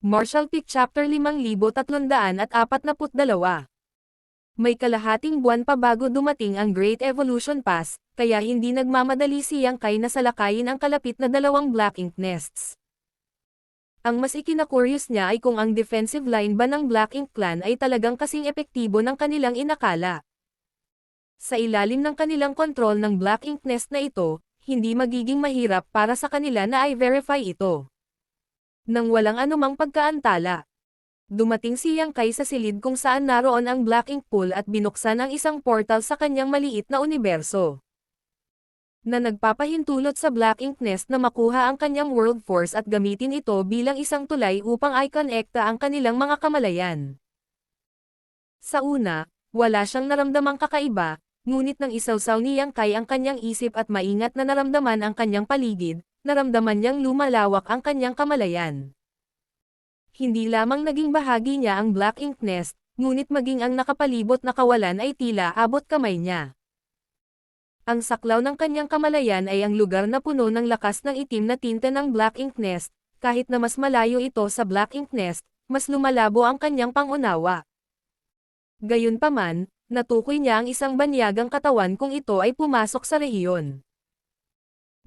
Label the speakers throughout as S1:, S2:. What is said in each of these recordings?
S1: Martial Peak Chapter 5342. May kalahating buwan pa bago dumating ang Great Evolution Pass, kaya hindi nagmamadali si Yang Kai na salakayin ang kalapit na dalawang Black Ink Nests. Ang mas ikinakuryos niya ay kung ang defensive line ba ng Black Ink Clan ay talagang kasing epektibo ng kanilang inakala. Sa ilalim ng kanilang kontrol ng Black Ink Nest na ito, hindi magiging mahirap para sa kanila na i-verify ito. Nang walang anumang pagkaantala, dumating si Yang Kai sa silid kung saan naroon ang Black Ink Pool at binuksan ang isang portal sa kanyang maliit na universo, na nagpapahintulot sa Black Ink Nest na makuha ang kanyang World Force at gamitin ito bilang isang tulay upang i-connecta ang kanilang mga kamalayan. Sa una, wala siyang naramdamang kakaiba, ngunit nang isawsaw ni Yang Kai ang kanyang isip at maingat na naramdaman ang kanyang paligid, naramdaman niyang lumalawak ang kanyang kamalayan. Hindi lamang naging bahagi niya ang Black Ink Nest, ngunit maging ang nakapalibot na kawalan ay tila abot kamay niya. Ang saklaw ng kanyang kamalayan ay ang lugar na puno ng lakas ng itim na tinte ng Black Ink Nest, kahit na mas malayo ito sa Black Ink Nest, mas lumalabo ang kanyang pangunawa. Gayunpaman, natukoy niya ang isang banyagang katawan kung ito ay pumasok sa rehiyon.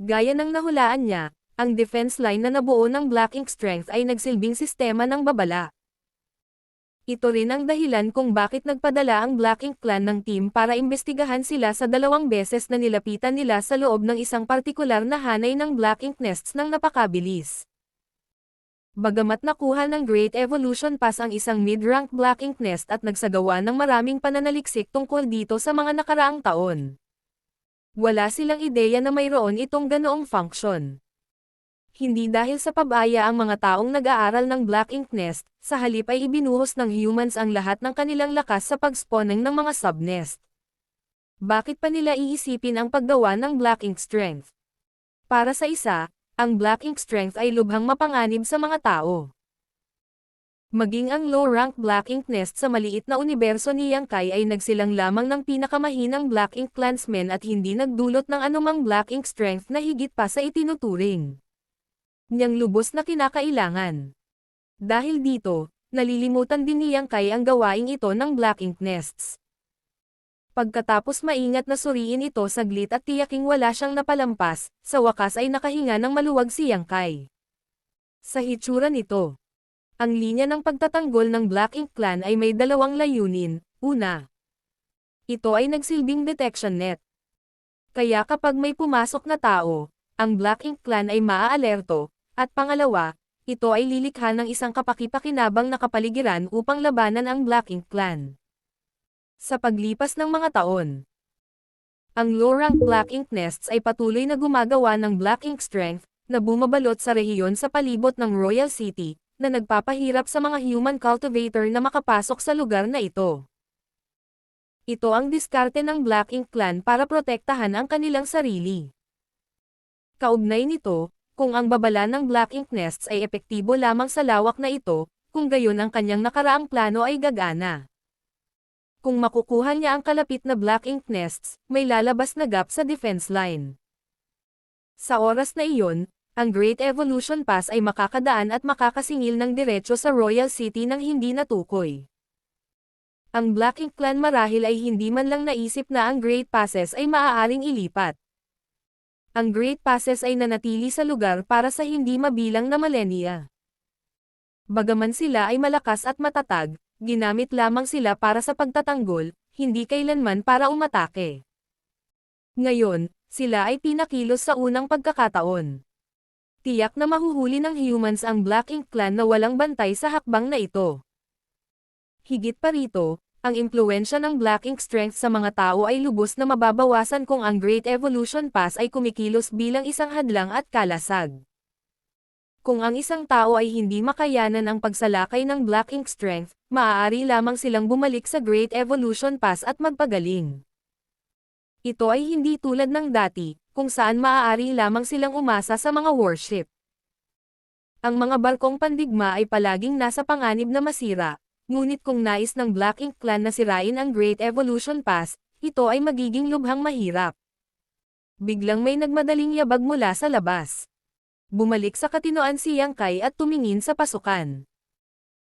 S1: Gaya ng nahulaan niya, ang defense line na nabuo ng Black Ink Strength ay nagsilbing sistema ng babala. Ito rin ang dahilan kung bakit nagpadala ang Black Ink Clan ng team para imbestigahan sila sa 2 beses na nilapitan nila sa loob ng isang partikular na hanay ng Black Ink Nests ng napakabilis. Bagamat nakuha ng Great Evolution Pass ang isang mid-rank Black Ink Nest at nagsagawa ng maraming pananaliksik tungkol dito sa mga nakaraang taon, wala silang ideya na mayroon itong ganoong function. Hindi dahil sa pabaya ang mga taong nag-aaral ng Black Ink Nest, sa halip ay ibinuhos ng humans ang lahat ng kanilang lakas sa pag-spawning ng mga subnest. Bakit pa nila iisipin ang paggawa ng Black Ink Strength? Para sa isa, ang Black Ink Strength ay lubhang mapanganib sa mga tao. Maging ang low-rank Black Ink Nest sa maliit na universo ni Yang Kai ay nagsilang lamang ng pinakamahinang Black Ink Clansmen at hindi nagdulot ng anumang Black Ink Strength na higit pa sa itinuturing niyang lubos na kinakailangan. Dahil dito, nalilimutan din ni Yang Kai ang gawaing ito ng Black Ink Nests. Pagkatapos maingat na suriin ito saglit at tiyaking wala siyang napalampas, sa wakas ay nakahinga ng maluwag si Yang Kai. Sa hitsura nito, ang linya ng pagtatanggol ng Black Ink Clan ay may 2 layunin. Una, ito ay nagsilbing detection net. Kaya kapag may pumasok na tao, ang Black Ink Clan ay maaalerto, at pangalawa, ito ay lilikha ng isang kapaki-pakinabang na kapaligiran upang labanan ang Black Ink Clan. Sa paglipas ng mga taon, ang low-rank Black Ink Nests ay patuloy na gumagawa ng Black Ink Strength, na bumabalot sa rehiyon sa palibot ng Royal City, na nagpapahirap sa mga human cultivator na makapasok sa lugar na ito. Ito ang diskarte ng Black Ink Clan para protektahan ang kanilang sarili. Kaugnay nito, kung ang babala ng Black Ink Nests ay epektibo lamang sa lawak na ito, kung gayon ang kanyang nakaraang plano ay gagana. Kung makukuha niya ang kalapit na Black Ink Nests, may lalabas na gap sa defense line. Sa oras na iyon, ang Great Evolution Pass ay makakadaan at makakasingil ng diretso sa Royal City nang hindi natukoy. Ang Black Ink Clan marahil ay hindi man lang naisip na ang Great Passes ay maaaring ilipat. Ang Great Passes ay nanatili sa lugar para sa hindi mabilang na milenya. Bagaman sila ay malakas at matatag, ginamit lamang sila para sa pagtatanggol, hindi kailanman para umatake. Ngayon, sila ay pinakilos sa unang pagkakataon. Tiyak na mahuhuli ng humans ang Black Ink Clan na walang bantay sa hakbang na ito. Higit pa rito, ang impluwensya ng Black Ink Strength sa mga tao ay lubos na mababawasan kung ang Great Evolution Pass ay kumikilos bilang isang hadlang at kalasag. Kung ang isang tao ay hindi makayanan ang pagsalakay ng Black Ink Strength, maaari lamang silang bumalik sa Great Evolution Pass at magpagaling. Ito ay hindi tulad ng dati, kung saan maaari lamang silang umasa sa mga warship. Ang mga barkong pandigma ay palaging nasa panganib na masira. Ngunit kung nais ng Black Ink Clan na sirain ang Great Evolution Pass, ito ay magiging lubhang mahirap. Biglang may nagmadaling yabag mula sa labas. Bumalik sa katinoan si Yang Kai at tumingin sa pasukan.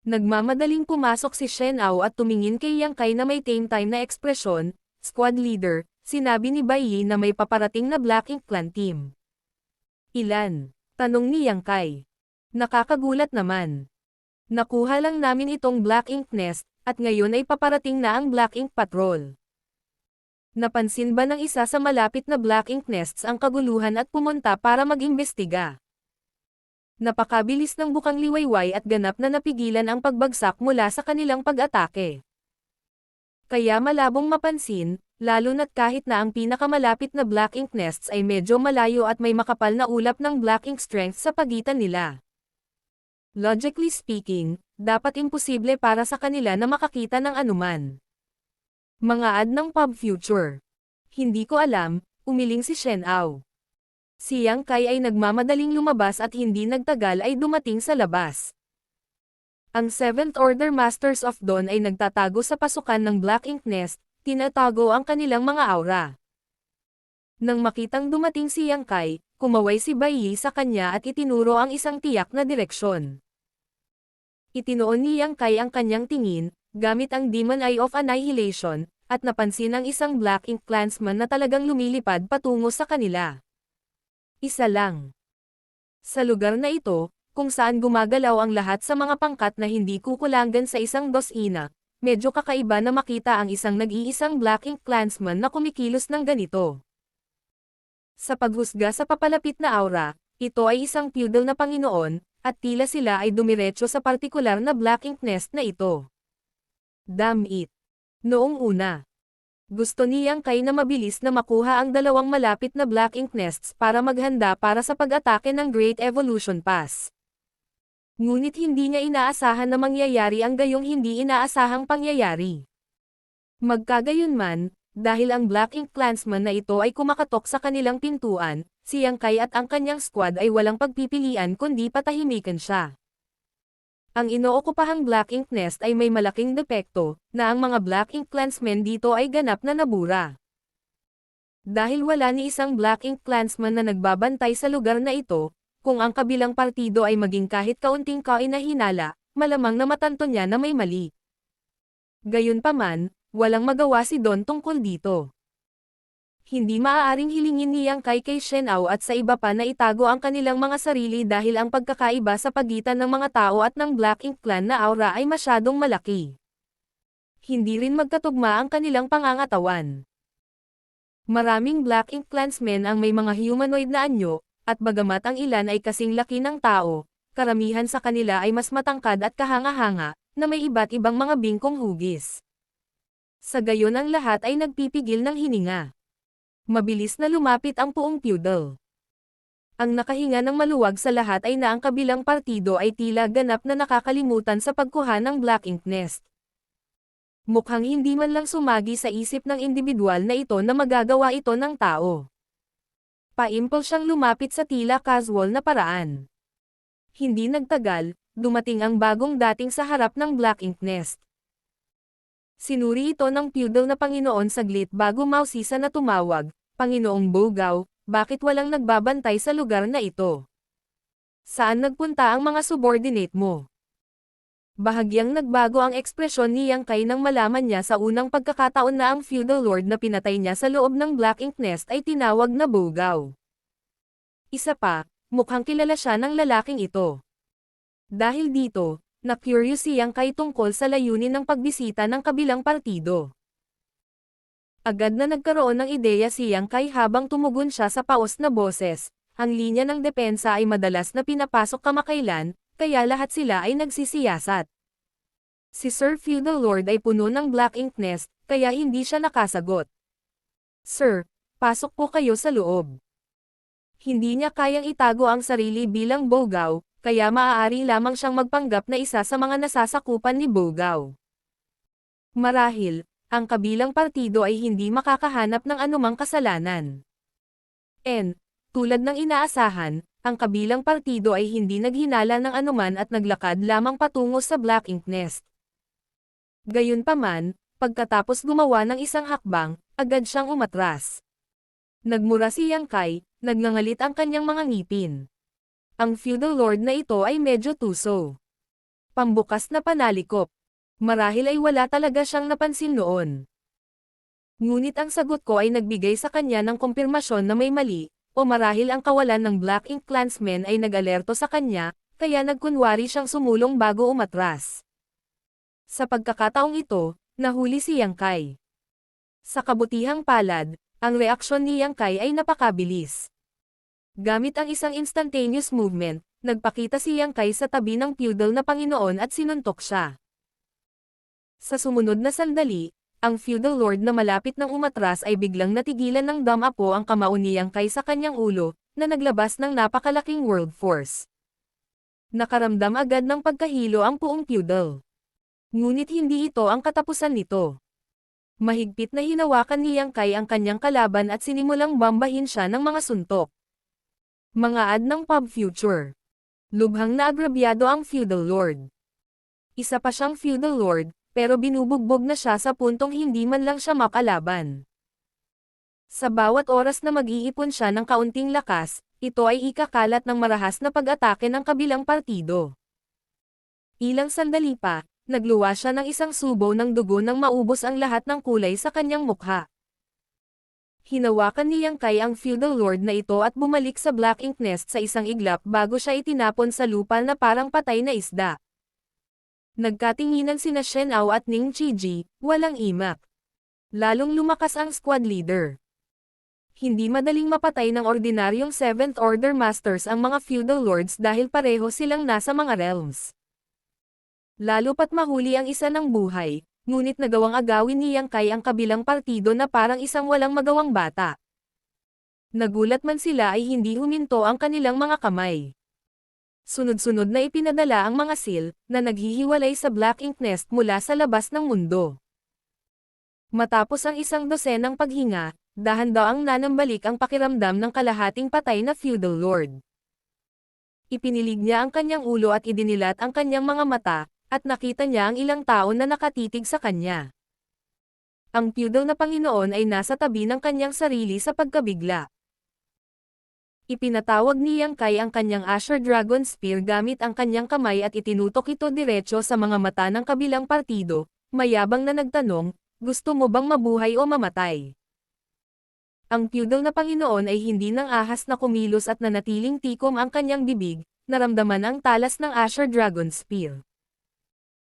S1: Nagmamadaling pumasok si Shen Ao at tumingin kay Yang Kai na may tame time na ekspresyon. Squad leader, sinabi ni Bai Yi na may paparating na Black Ink Clan team. Ilan? Tanong ni Yang Kai. Nakakagulat naman. Nakuha lang namin itong Black Ink Nest, at ngayon ay paparating na ang Black Ink Patrol. Napansin ba ng isa sa malapit na Black Ink Nests ang kaguluhan at pumunta para mag-imbestiga? Napakabilis ng bukang liwayway at ganap na napigilan ang pagbagsak mula sa kanilang pag-atake. Kaya malabong mapansin, lalo na't kahit na ang pinakamalapit na Black Ink Nests ay medyo malayo at may makapal na ulap ng Black Ink Strength sa pagitan nila. Logically speaking, dapat imposible para sa kanila na makakita ng anuman. Mga ad ng pub future. Hindi ko alam, umiling si Shen Ao. Si Yang Kai ay nagmamadaling lumabas at hindi nagtagal ay dumating sa labas. Ang 7th Order Masters of Dawn ay nagtatago sa pasukan ng Black Ink Nest, tinatago ang kanilang mga aura. Nang makitang dumating si Yang Kai, kumaway si Bai Yi sa kanya at itinuro ang isang tiyak na direksyon. Itinoon ni Yang Kai ang kanyang tingin, gamit ang Demon Eye of Annihilation, at napansin ang isang Black Ink Clansman na talagang lumilipad patungo sa kanila. Isa lang. Sa lugar na ito, kung saan gumagalaw ang lahat sa mga pangkat na hindi kukulangan sa isang dosina, medyo kakaiba na makita ang isang nag-iisang Black Ink Clansman na kumikilos ng ganito. Sa paghusga sa papalapit na aura, ito ay isang feudal na Panginoon, at tila sila ay dumiretso sa partikular na Black Ink Nest na ito. Damn it. Noong una, gusto ni Yang Kai na mabilis na makuha ang dalawang malapit na Black Ink Nests para maghanda para sa pag-atake ng Great Evolution Pass. Ngunit hindi niya inaasahan na mangyayari ang gayong hindi inaasahang pangyayari. Magkagayunman, dahil ang Black Ink Clansman na ito ay kumakatok sa kanilang pintuan, si Yang Kai at ang kanyang squad ay walang pagpipilian kundi patahimikan siya. Ang inookupahang Black Ink Nest ay may malaking depekto, na ang mga Black Ink Clansmen dito ay ganap na nabura. Dahil wala ni isang Black Ink Clansman na nagbabantay sa lugar na ito, kung ang kabilang partido ay maging kahit kaunting kainahinala, malamang na matanto niya na may mali. Gayunpaman, walang magawa si Don tungkol dito. Hindi maaaring hilingin ni Yang Kai kay Shen Ao at sa iba pa na itago ang kanilang mga sarili dahil ang pagkakaiba sa pagitan ng mga tao at ng Black Ink Clan na aura ay masyadong malaki. Hindi rin magkatugma ang kanilang pangangatawan. Maraming Black Ink Clansmen ang may mga humanoid na anyo, at bagamat ang ilan ay kasing laki ng tao, karamihan sa kanila ay mas matangkad at kahanga-hanga, na may iba't ibang mga bingkong hugis. Sa gayon ang lahat ay nagpipigil ng hininga. Mabilis na lumapit ang puong feudal. Ang nakahinga ng maluwag sa lahat ay na ang kabilang partido ay tila ganap na nakakalimutan sa pagkuha ng Black Ink Nest. Mukhang hindi man lang sumagi sa isip ng individual na ito na magagawa ito ng tao. Paimpol siyang lumapit sa tila casual na paraan. Hindi nagtagal, dumating ang bagong dating sa harap ng Black Ink Nest. Sinuri ito ng feudal na Panginoon saglit bago mausisa na tumawag, Panginoong Bogao, bakit walang nagbabantay sa lugar na ito? Saan nagpunta ang mga subordinate mo? Bahagyang nagbago ang ekspresyon ni Yang Kai nang malaman niya sa unang pagkakataon na ang feudal lord na pinatay niya sa loob ng Black Ink Nest ay tinawag na Bogao. Isa pa, mukhang kilala siya ng lalaking ito. Dahil dito, na-curious si Yang Kai tungkol sa layunin ng pagbisita ng kabilang partido. Agad na nagkaroon ng ideya si Yang Kai habang tumugon siya sa paos na boses, ang linya ng depensa ay madalas na pinapasok kamakailan, kaya lahat sila ay nagsisiyasat. Si Sir Feudal Lord ay puno ng Black Ink Nest, kaya hindi siya nakasagot. Sir, pasok po kayo sa loob. Hindi niya kayang itago ang sarili bilang Bogao, kaya maaari lamang siyang magpanggap na isa sa mga nasasakupan ni Bogao. Marahil, ang kabilang partido ay hindi makakahanap ng anumang kasalanan. Tulad ng inaasahan, ang kabilang partido ay hindi naghinala ng anuman at naglakad lamang patungo sa Black Ink Nest. Gayunpaman, pagkatapos gumawa ng isang hakbang, agad siyang umatras. Nagmura si Yang Kai, nagngangalit ang kanyang mga ngipin. Ang feudal lord na ito ay medyo tuso. Pambukas na panalikop. Marahil ay wala talaga siyang napansin noon. Ngunit ang sagot ko ay nagbigay sa kanya ng kumpirmasyon na may mali, o marahil ang kawalan ng Black Ink Clansmen ay nag-alerto sa kanya, kaya nagkunwari siyang sumulong bago umatras. Sa pagkakataong ito, nahuli si Yang Kai. Sa kabutihang palad, ang reaksyon ni Yang Kai ay napakabilis. Gamit ang isang instantaneous movement, nagpakita si Yang Kai sa tabi ng feudal na Panginoon at sinuntok siya. Sa sumunod na sandali, ang feudal lord na malapit ng umatras ay biglang natigilan ng damapo ang kamao ni Yang Kai sa kanyang ulo, na naglabas ng napakalaking world force. Nakaramdam agad ng pagkahilo ang buong feudal. Ngunit hindi ito ang katapusan nito. Mahigpit na hinawakan ni Yang Kai ang kanyang kalaban at sinimulang bambahin siya ng mga suntok. Mga ad ng pub future. Lubhang naagrabyado ang feudal lord. Isa pa siyang feudal lord, pero binubugbog na siya sa puntong hindi man lang siya makalaban. Sa bawat oras na mag-iipon siya ng kaunting lakas, ito ay ikakalat ng marahas na pag-atake ng kabilang partido. Ilang sandali pa, nagluwa siya ng isang subo ng dugo nang maubos ang lahat ng kulay sa kanyang mukha. Hinawakan ni Yang Kai ang feudal lord na ito at bumalik sa Black Ink Nest sa isang iglap bago siya itinapon sa lupa na parang patay na isda. Nagkatinginan sina Shen Ao at Ning Chiji, walang imak. Lalong lumakas ang squad leader. Hindi madaling mapatay ng ordinaryong 7th Order Masters ang mga feudal lords dahil pareho silang nasa mga realms. Lalo pat mahuli ang isa ng buhay, ngunit nagawang agawin ni Yang Kai ang kabilang partido na parang isang walang magawang bata. Nagulat man sila ay hindi huminto ang kanilang mga kamay. Sunod-sunod na ipinadala ang mga seal, na naghihiwalay sa Black Ink Nest mula sa labas ng mundo. Matapos ang isang dosenang paghinga, dahan-daang nanambalik ang pakiramdam ng kalahating patay na feudal lord. Ipinilig niya ang kanyang ulo at idinilat ang kanyang mga mata, at nakita niya ang ilang tao na nakatitig sa kanya. Ang feudal na Panginoon ay nasa tabi ng kanyang sarili sa pagkabigla. Ipinatawag ni Yang Kai ang kanyang Asher Dragon Spear gamit ang kanyang kamay at itinutok ito diretso sa mga mata ng kabilang partido, mayabang na nagtanong, gusto mo bang mabuhay o mamatay? Ang feudal na Panginoon ay hindi nang ahas na kumilos at nanatiling tikom ang kanyang bibig, naramdaman ang talas ng Asher Dragon Spear.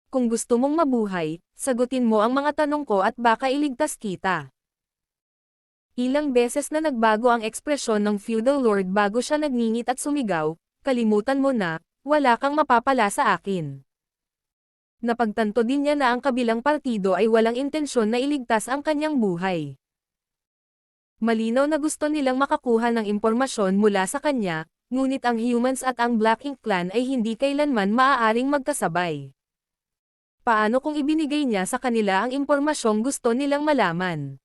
S1: Kung gusto mong mabuhay, sagutin mo ang mga tanong ko at baka iligtas kita. Ilang beses na nagbago ang ekspresyon ng feudal lord bago siya nagngingit at sumigaw, kalimutan mo na, wala kang mapapala sa akin. Napagtanto din niya na ang kabilang partido ay walang intensyon na iligtas ang kanyang buhay. Malinaw na gusto nilang makakuha ng impormasyon mula sa kanya, ngunit ang humans at ang Black Ink Clan ay hindi kailanman maaaring magkasabay. Paano kung ibinigay niya sa kanila ang impormasyong gusto nilang malaman?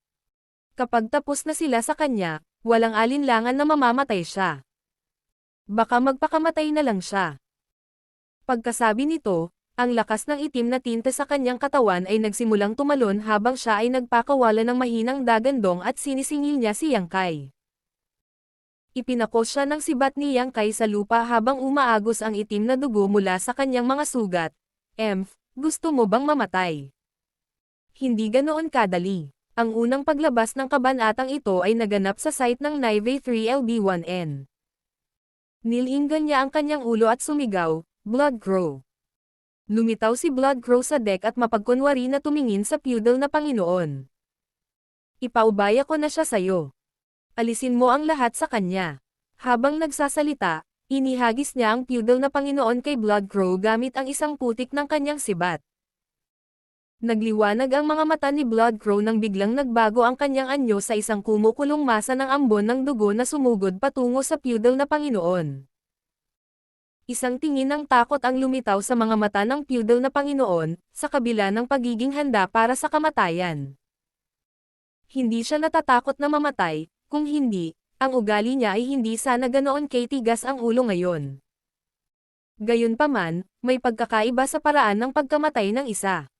S1: Kapag tapos na sila sa kanya, walang alinlangan na mamamatay siya. Baka magpakamatay na lang siya. Pagkasabi nito, ang lakas ng itim na tinte sa kanyang katawan ay nagsimulang tumalon habang siya ay nagpakawala ng mahinang dagandong at sinisingil niya si Yang Kai. Ipinakos siya ng sibat ni Yang Kai sa lupa habang umaagos ang itim na dugo mula sa kanyang mga sugat. Gusto mo bang mamatay? Hindi ganoon kadali. Ang unang paglabas ng kabanatang ito ay naganap sa site ng Nive 3LB1N. Nilinggan niya ang kanyang ulo at sumigaw, Blood Crow. Lumitaw si Blood Crow sa deck at mapagkunwari na tumingin sa feudal na Panginoon. Ipaubaya ko na siya sayo. Alisin mo ang lahat sa kanya. Habang nagsasalita, inihagis niya ang feudal na Panginoon kay Blood Crow gamit ang isang putik ng kanyang sibat. Nagliwanag ang mga mata ni Blood Crow nang biglang nagbago ang kanyang anyo sa isang kumukulong masa ng ambon ng dugo na sumugod patungo sa feudal na Panginoon. Isang tingin ng takot ang lumitaw sa mga mata ng feudal na Panginoon, sa kabila ng pagiging handa para sa kamatayan. Hindi siya natatakot na mamatay, kung hindi, ang ugali niya ay hindi sana ganoon katigas ang ulo ngayon. Gayunpaman, may pagkakaiba sa paraan ng pagkamatay ng isa.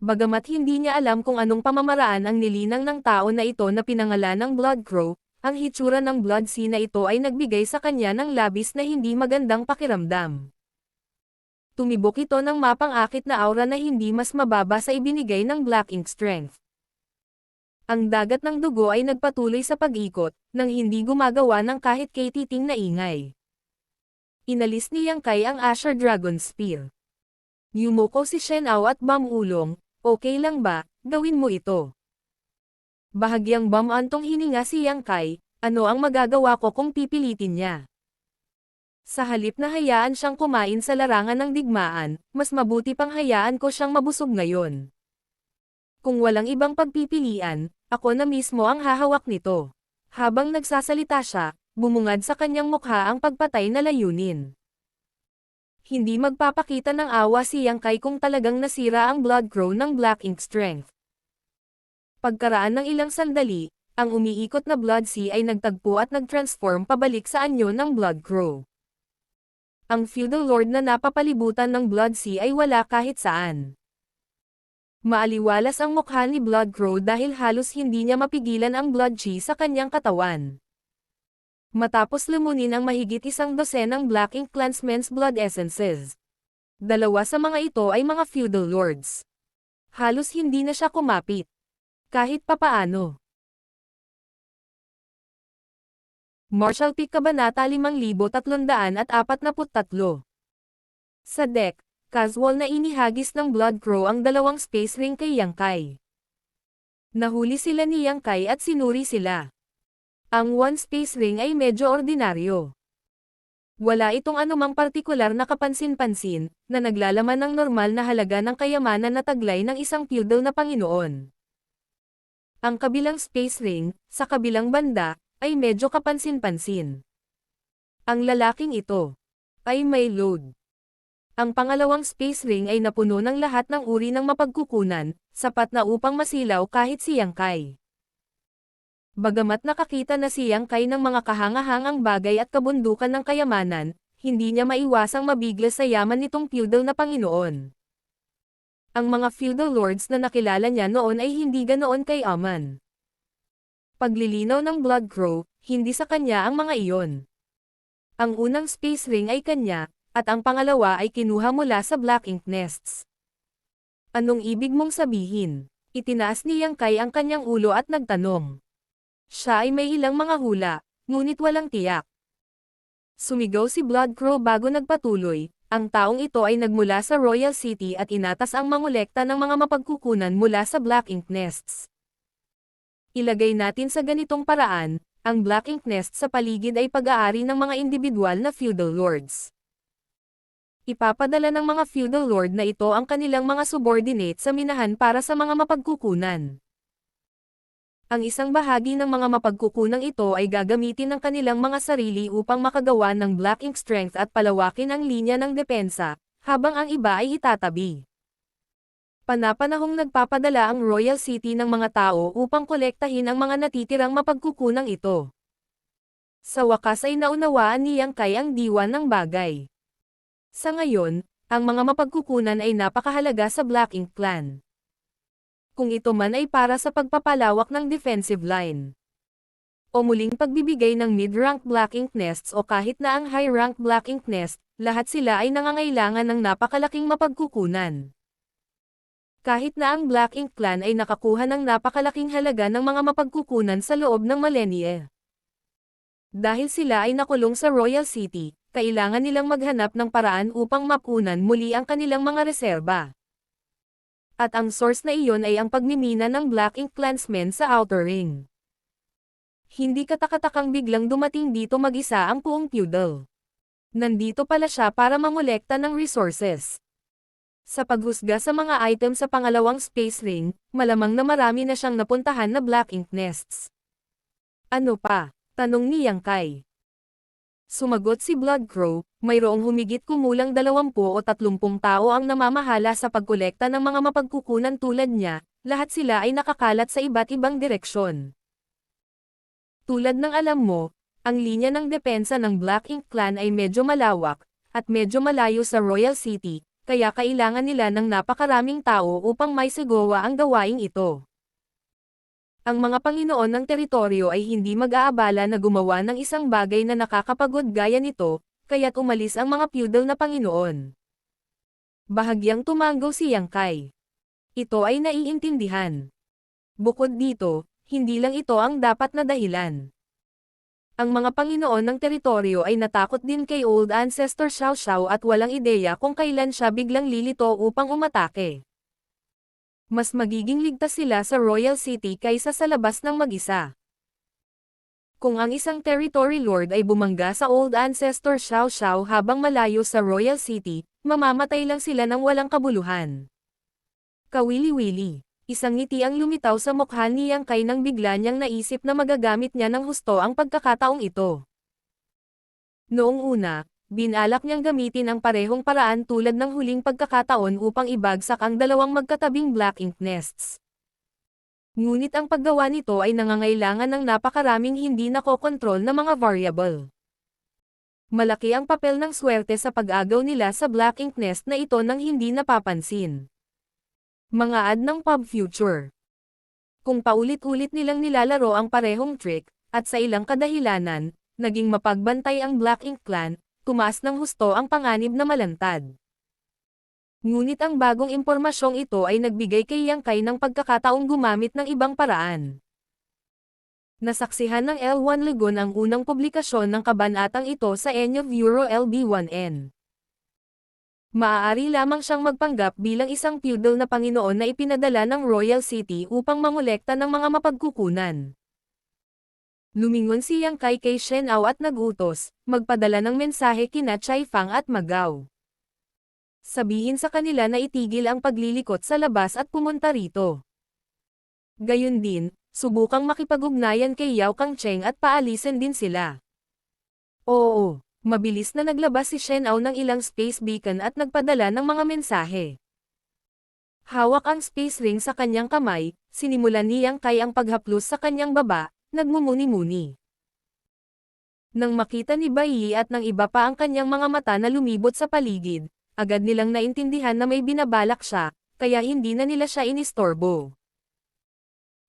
S1: Bagamat hindi niya alam kung anong pamamaraan ang nilinang ng tao na ito na pinangalan ng Blood Crow, ang hitsura ng Blood Sea na ito ay nagbigay sa kanya ng labis na hindi magandang pakiramdam. Tumibok ito ng mapang-akit na aura na hindi mas mababa sa ibinigay ng Black Ink Strength. Ang dagat ng dugo ay nagpatuloy sa pag-ikot, nang hindi gumagawa ng kahit katiting na ingay. Inalis ni Yang Kai ang Asher Dragon Spear. Yumuko si Shen Ao at Bam-ulong, okay lang ba, gawin mo ito. Bahagyang bam-antong hininga si Yang Kai, ano ang magagawa ko kung pipilitin niya? Sa halip na hayaan siyang kumain sa larangan ng digmaan, mas mabuti pang hayaan ko siyang mabusog ngayon. Kung walang ibang pagpipilian, ako na mismo ang hahawak nito. Habang nagsasalita siya, bumungad sa kanyang mukha ang pagpatay na layunin. Hindi magpapakita ng awa si Yang Kai kung talagang nasira ang Blood Crow ng Black Ink Strength. Pagkaraan ng ilang sandali, ang umiikot na Blood Sea ay nagtagpo at nagtransform pabalik sa anyo ng Blood Crow. Ang Feudal Lord na napapalibutan ng Blood Sea ay wala kahit saan. Maaliwalas ang mukha ni Blood Crow dahil halos hindi niya mapigilan ang blood chi sa kanyang katawan. Matapos lumunin ang mahigit 100 ng Black Ink Clansmen's blood essences. 2 sa mga ito ay mga feudal lords. Halos hindi na siya kumapit. Kahit papaano. Martial Peak Kabanata 5343. Sa deck, casual na inihagis ng Blood Crow ang 2 space ring kay Yang Kai. Nahuli sila ni Yang Kai at sinuri sila. Ang 1 space ring ay medyo ordinaryo. Wala itong anumang partikular na kapansin-pansin, na naglalaman ng normal na halaga ng kayamanan na taglay ng isang feudal na Panginoon. Ang kabilang space ring, sa kabilang banda, ay medyo kapansin-pansin. Ang lalaking ito ay may load. Ang pangalawang space ring ay napuno ng lahat ng uri ng mapagkukunan, sapat na upang masilaw kahit si Yang Kai. Bagamat nakakita na si Yang Kai ng mga kahangahangang bagay at kabundukan ng kayamanan, hindi niya maiwasang mabigla sa yaman nitong feudal na Panginoon. Ang mga feudal lords na nakilala niya noon ay hindi ganoon kayaman. Paglilinaw ng Blood Crow, hindi sa kanya ang mga iyon. Ang unang space ring ay kanya, at ang pangalawa ay kinuha mula sa Black Ink Nests. Anong ibig mong sabihin? Itinaas ni Yang Kai ang kanyang ulo at nagtanong. Siya ay may ilang mga hula, ngunit walang tiyak. Sumigaw si Blood Crow bago nagpatuloy, ang taong ito ay nagmula sa Royal City at inatas ang mangolekta ng mga mapagkukunan mula sa Black Ink Nests. Ilagay natin sa ganitong paraan, ang Black Ink Nest sa paligid ay pag-aari ng mga individual na feudal lords. Ipapadala ng mga feudal lord na ito ang kanilang mga subordinate sa minahan para sa mga mapagkukunan. Ang isang bahagi ng mga mapagkukunang ito ay gagamitin ng kanilang mga sarili upang makagawa ng Black Ink Strength at palawakin ang linya ng depensa, habang ang iba ay itatabi. Panapanahong nagpapadala ang Royal City ng mga tao upang kolektahin ang mga natitirang mapagkukunang ito. Sa wakas ay naunawaan ni Yang Kai ang diwa ng bagay. Sa ngayon, ang mga mapagkukunan ay napakahalaga sa Black Ink Clan. Kung ito man ay para sa pagpapalawak ng defensive line. O muling pagbibigay ng mid-rank Black Ink Nests o kahit na ang high-rank Black Ink Nest, lahat sila ay nangangailangan ng napakalaking mapagkukunan. Kahit na ang Black Ink Clan ay nakakuha ng napakalaking halaga ng mga mapagkukunan sa loob ng millennia. Dahil sila ay nakulong sa Royal City, kailangan nilang maghanap ng paraan upang mapunan muli ang kanilang mga reserba. At ang source na iyon ay ang pagmimina ng Black Ink Clansmen sa Outer Ring. Hindi katakatakang biglang dumating dito mag-isa ang buong feudal. Nandito pala siya para mangolekta ng resources. Sa paghusga sa mga item sa pangalawang space ring, malamang na marami na siyang napuntahan na Black Ink Nests. Ano pa? Tanong ni Yang Kai. Sumagot si Blood Crow, mayroong humigit kumulang 20 o 30 tao ang namamahala sa pagkolekta ng mga mapagkukunan tulad niya, lahat sila ay nakakalat sa iba't ibang direksyon. Tulad ng alam mo, ang linya ng depensa ng Black Ink Clan ay medyo malawak, at medyo malayo sa Royal City, kaya kailangan nila ng napakaraming tao upang maisagawa ang gawaing ito. Ang mga Panginoon ng teritoryo ay hindi mag-aabala na gumawa ng isang bagay na nakakapagod gaya nito, kaya't umalis ang mga feudal na Panginoon. Bahagyang tumango si Yang Kai. Ito ay naiintindihan. Bukod dito, hindi lang ito ang dapat na dahilan. Ang mga Panginoon ng teritoryo ay natakot din kay Old Ancestor Xiao Xiao at walang ideya kung kailan siya biglang lilito upang umatake. Mas magiging ligtas sila sa Royal City kaysa sa labas ng mag-isa. Kung ang isang territory lord ay bumangga sa Old Ancestor Xiao Xiao habang malayo sa Royal City, mamamatay lang sila ng walang kabuluhan. Kawili-wili. Isang ngiti ang lumitaw sa mukha ni Yang Kai nang bigla niyang naisip na magagamit niya ng husto ang pagkakataong ito. Noong una, binalak niyang gamitin ang parehong paraan tulad ng huling pagkakataon upang ibagsak ang dalawang magkatabing black ink nests. Ngunit ang paggawa nito ay nangangailangan ng napakaraming hindi nakokontrol na mga variable. Malaki ang papel ng swerte sa pag-agaw nila sa black ink nest na ito nang hindi napapansin. Mga ad ng pub future. Kung paulit-ulit nilang nilalaro ang parehong trick, at sa ilang kadahilanan, naging mapagbantay ang Black Ink Clan, tumaas ng husto ang panganib na malantad. Ngunit ang bagong impormasyong ito ay nagbigay kay Yang Kai ng pagkakataong gumamit ng ibang paraan. Nasaksihan ng L1 Legon ang unang publikasyon ng kabanatang ito sa Enyo Euro LB1N. Maaari lamang siyang magpanggap bilang isang feudal na Panginoon na ipinadala ng Royal City upang mangolekta ng mga mapagkukunan. Lumingon si Yang Kai kay Shen Ao at nagutos, magpadala ng mensahe kina Chai Fang at Magao. Sabihin sa kanila na itigil ang paglilikot sa labas at pumunta rito. Gayun din, subukang makipag-ugnayan kay Yao Kangcheng at paalisin din sila. Oo. Mabilis na naglabas si Shen Ao ng ilang space beacon at nagpadala ng mga mensahe. Hawak ang space ring sa kanyang kamay, sinimulan ni Yang Kai ang paghaplos sa kanyang baba, nagmumuni-muni. Nang makita ni Bai Yi at ng iba pa ang kanyang mga mata na lumibot sa paligid, agad nilang naintindihan na may binabalak siya, kaya hindi na nila siya inistorbo.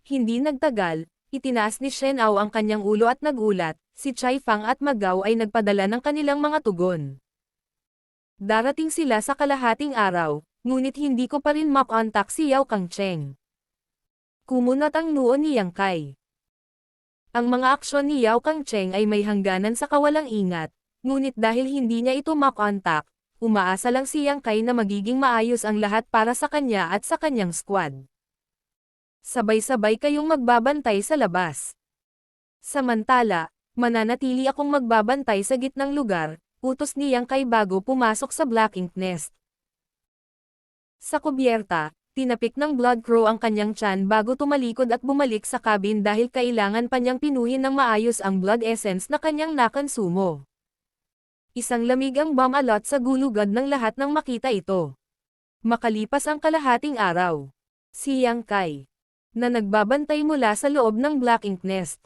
S1: Hindi nagtagal, itinaas ni Shen Ao ang kanyang ulo at nagulat. Si Chai Fang at Magao ay nagpadala ng kanilang mga tugon. Darating sila sa kalahating araw, ngunit hindi ko pa rin makontak si Yao Kangcheng. Kumunat ang noo ni Yang Kai. Ang mga aksyon ni Yao Kangcheng ay may hangganan sa kawalang ingat, ngunit dahil hindi niya ito makontak, umaasa lang si Yang Kai na magiging maayos ang lahat para sa kanya at sa kanyang squad. Sabay-sabay kayong magbabantay sa labas. Samantala, mananatili akong magbabantay sa gitnang lugar, utos ni Yang Kai bago pumasok sa Black Ink Nest. Sa kubyerta, tinapik ng Blood Crow ang kanyang tiyan bago tumalikod at bumalik sa cabin dahil kailangan pa niyang pinuhin ng maayos ang blood essence na kanyang nakonsumo. Isang lamig ang bomb-alot sa gulugad ng lahat nang makita ito. Makalipas ang kalahating araw, si Yang Kai, na nagbabantay mula sa loob ng Black Ink Nest,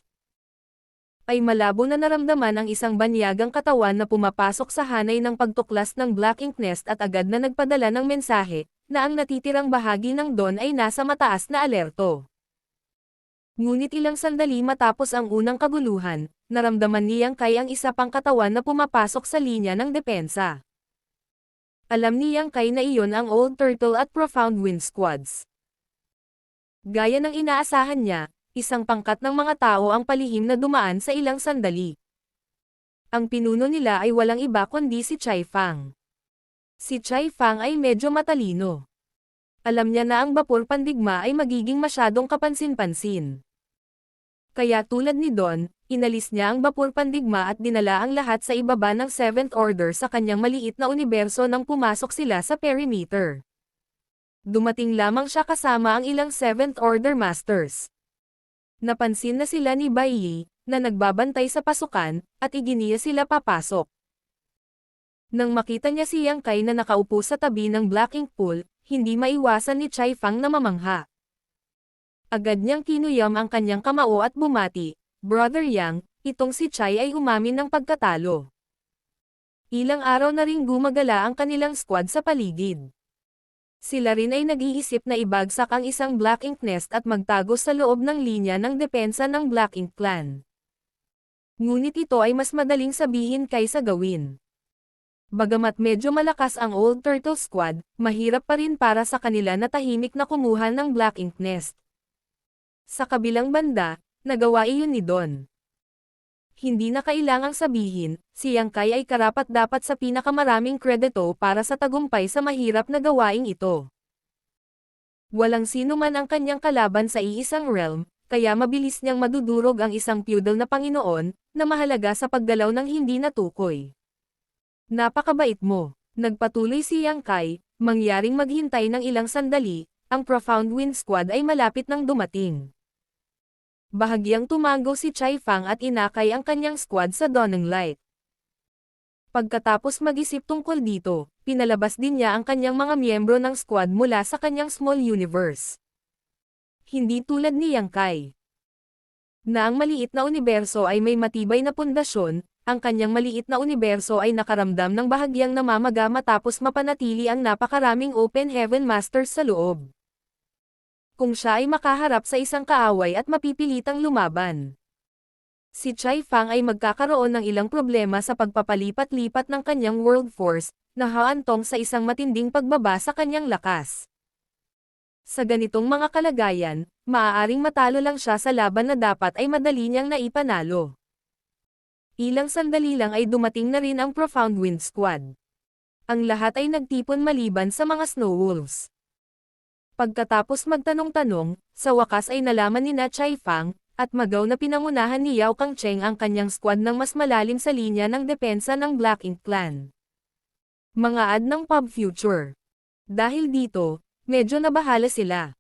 S1: ay malabo na naramdaman ang isang banyagang katawan na pumapasok sa hanay ng pagtuklas ng Black Ink Nest at agad na nagpadala ng mensahe, na ang natitirang bahagi ng Dawn ay nasa mataas na alerto. Ngunit ilang sandali matapos ang unang kaguluhan, naramdaman ni Yang Kai ang isa pang katawan na pumapasok sa linya ng depensa. Alam ni Yang Kai na iyon ang Old Turtle at Profound Wind Squads. Gaya ng inaasahan niya, isang pangkat ng mga tao ang palihim na dumaan sa ilang sandali. Ang pinuno nila ay walang iba kundi si Chai Fang. Si Chai Fang ay medyo matalino. Alam niya na ang bapor pandigma ay magiging masyadong kapansin-pansin. Kaya tulad ni Don, inalis niya ang bapor pandigma at dinala ang lahat sa ibaba ng 7th Order sa kanyang maliit na universo nang pumasok sila sa perimeter. Dumating lamang siya kasama ang ilang 7th Order Masters. Napansin na sila ni Bai Yi, na nagbabantay sa pasukan, at iginiya sila papasok. Nang makita niya si Yang Kai na nakaupo sa tabi ng Black Ink Pool, hindi maiwasan ni Chai Fang na mamangha. Agad niyang kinuyam ang kanyang kamao at bumati, "Brother Yang, itong si Chai ay umamin ng pagkatalo." Ilang araw na ring gumagala ang kanilang squad sa paligid. Sila rin ay nag-iisip na ibagsak ang isang Black Ink Nest at magtago sa loob ng linya ng depensa ng Black Ink Clan. Ngunit ito ay mas madaling sabihin kaysa gawin. Bagamat medyo malakas ang Old Turtle Squad, mahirap pa rin para sa kanila na tahimik na kumuha ng Black Ink Nest. Sa kabilang banda, nagawa iyon ni Don. Hindi na kailangang sabihin, si Yang Kai ay karapat-dapat sa pinakamaraming kredito para sa tagumpay sa mahirap na gawaing ito. Walang sino man ang kanyang kalaban sa iisang realm, kaya mabilis niyang madudurog ang isang feudal na Panginoon, na mahalaga sa paggalaw ng hindi natukoy. Napakabait mo. Nagpatuloy si Yang Kai, mangyaring maghintay ng ilang sandali, ang Profound Wind Squad ay malapit nang dumating. Bahagyang tumango si Chai Fang at inakay ang kanyang squad sa Dawning Light. Pagkatapos mag-isip tungkol dito, pinalabas din niya ang kanyang mga miyembro ng squad mula sa kanyang small universe. Hindi tulad ni Yang Kai, na ang maliit na universo ay may matibay na pundasyon, ang kanyang maliit na universo ay nakaramdam ng bahagyang namamaga matapos mapanatili ang napakaraming Open Heaven Masters sa loob. Kung siya ay makaharap sa isang kaaway at mapipilitang lumaban, si Chai Fang ay magkakaroon ng ilang problema sa pagpapalipat-lipat ng kanyang world force, na haantong sa isang matinding pagbaba sa kanyang lakas. Sa ganitong mga kalagayan, maaaring matalo lang siya sa laban na dapat ay madali niyang naipanalo. Ilang sandali lang ay dumating na rin ang Profound Wind Squad. Ang lahat ay nagtipon maliban sa mga Snow Wolves. Pagkatapos magtanong-tanong, sa wakas ay nalaman ni na Chai Fang, at magaw na pinangunahan ni Yao Kangcheng ang kanyang squad ng mas malalim sa linya ng depensa ng Black Ink Clan. Mga ad ng Pub Future. Dahil dito, medyo nabahala sila.